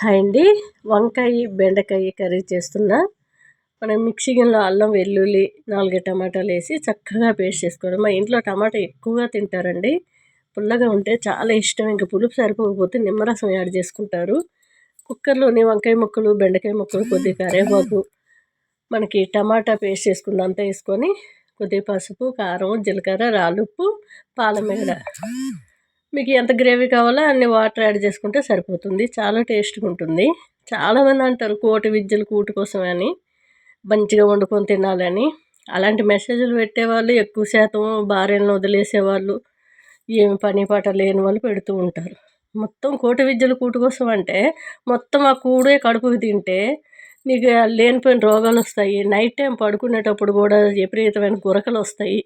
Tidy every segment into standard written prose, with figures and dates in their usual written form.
Hi అండి. వంకాయ బెండకాయ కర్రీ చేస్తున్నా. మనం మిక్సీ గిన్నెలో అల్లం వెల్లుల్లి 4 టమాటాలు వేసి చక్కగా పేస్ట్ చేసుకోవడం. మా ఇంట్లో టమాటా ఎక్కువగా తింటారండి. పుల్లగా ఉంటే చాలా ఇష్టం. ఇంకా పులుపు సరిపోకపోతే నిమ్మరసం యాడ్ చేసుకుంటారు. కుక్కర్లోని వంకాయ ముక్కలు బెండకాయ ముక్కలు కొద్దిగా కరివేపాకు మనకి టమాటా పేస్ట్ చేసుకున్నంత వేసుకొని కొద్దిగా పసుపు కారం జీలకర్ర రాళ్ళుప్పు పాలమీగడ మీకు ఎంత గ్రేవీ కావాలో అన్ని వాటర్ యాడ్ చేసుకుంటే సరిపోతుంది. చాలా టేస్ట్గా ఉంటుంది. చాలామంది అంటారు కోటి విద్యలు కూటి కోసమే అని, మంచిగా వండుకొని తినాలని. అలాంటి మెసేజ్లు పెట్టేవాళ్ళు ఎక్కువ శాతం భార్యలను వదిలేసేవాళ్ళు, ఏమి పని పాట లేని వాళ్ళు పెడుతూ ఉంటారు. మొత్తం కోటి విద్యలు కూటి కోసం అంటే మొత్తం ఆ కూడే కడుపుకి తింటే నీకు లేనిపోయిన రోగాలు వస్తాయి. నైట్ టైం పడుకునేటప్పుడు కూడా విపరీతమైన గురకలు వస్తాయి.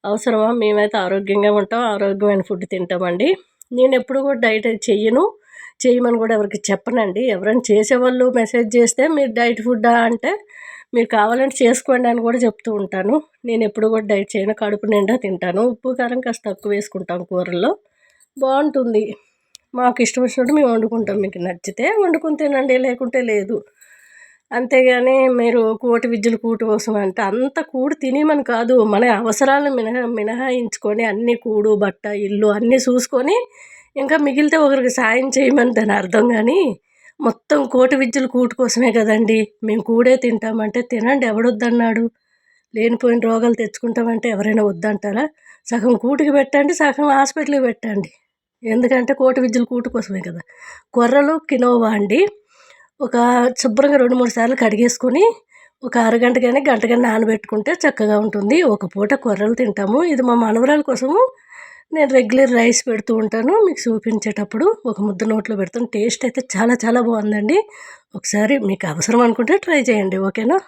అవసరమా? మేమైతే ఆరోగ్యంగా ఉంటాం, ఆరోగ్యమైన ఫుడ్ తింటామండి. నేను ఎప్పుడు కూడా డైట్ చెయ్యను, చేయమని కూడా ఎవరికి చెప్పనండి. ఎవరైనా చేసేవాళ్ళు మెసేజ్ చేస్తే మీరు డైట్ ఫుడ్డా అంటే మీరు కావాలంటే చేసుకోండి అని కూడా చెప్తూ ఉంటాను. నేను ఎప్పుడు కూడా డైట్ చేయను, కడుపు నిండా తింటాను. ఉప్పు కారం కాస్త తక్కువ వేసుకుంటాం కూరల్లో, బాగుంటుంది. మాకు ఇష్టం వచ్చినట్టు మేము వండుకుంటాం. మీకు నచ్చితే వండుకుని తినండి, లేకుంటే లేదు. అంతేగాని మీరు కోటి విద్యలు కూటి కోసం అంటే అంత కూడు తినేమని కాదు, మన అవసరాలను మినహాయించుకొని అన్ని కూడు బట్ట ఇల్లు అన్నీ చూసుకొని ఇంకా మిగిలితే ఒకరికి సాయం చేయమని దాని అర్థం. కానీ మొత్తం కోటి విద్యలు కూటి కోసమే కదండి. మేము కూడే తింటామంటే తినండి, ఎవడొద్దన్నాడు? లేనిపోయిన రోగాలు తెచ్చుకుంటామంటే ఎవరైనా వద్దంటారా? సగం కూటికి పెట్టండి, సగం హాస్పిటల్కి పెట్టండి. ఎందుకంటే కోటి విద్యలు కూటి కోసమే కదా. కొర్రలు కినోవా అండి, ఒక శుభ్రంగా 2-3 సార్లు కడిగేసుకొని ఒక అరగంట కానీ గంట కానీ నానబెట్టుకుంటే చక్కగా ఉంటుంది. ఒక పూట కొర్రలు తింటాము. ఇది మా మనవరాల కోసము నేను రెగ్యులర్ రైస్ పెడుతూ ఉంటాను. మీకు చూపించేటప్పుడు ఒక ముద్ద నోట్లో పెడతాను. టేస్ట్ అయితే చాలా చాలా బాగుందండి. ఒకసారి మీకు అవసరం అనుకుంటే ట్రై చేయండి. ఓకేనా?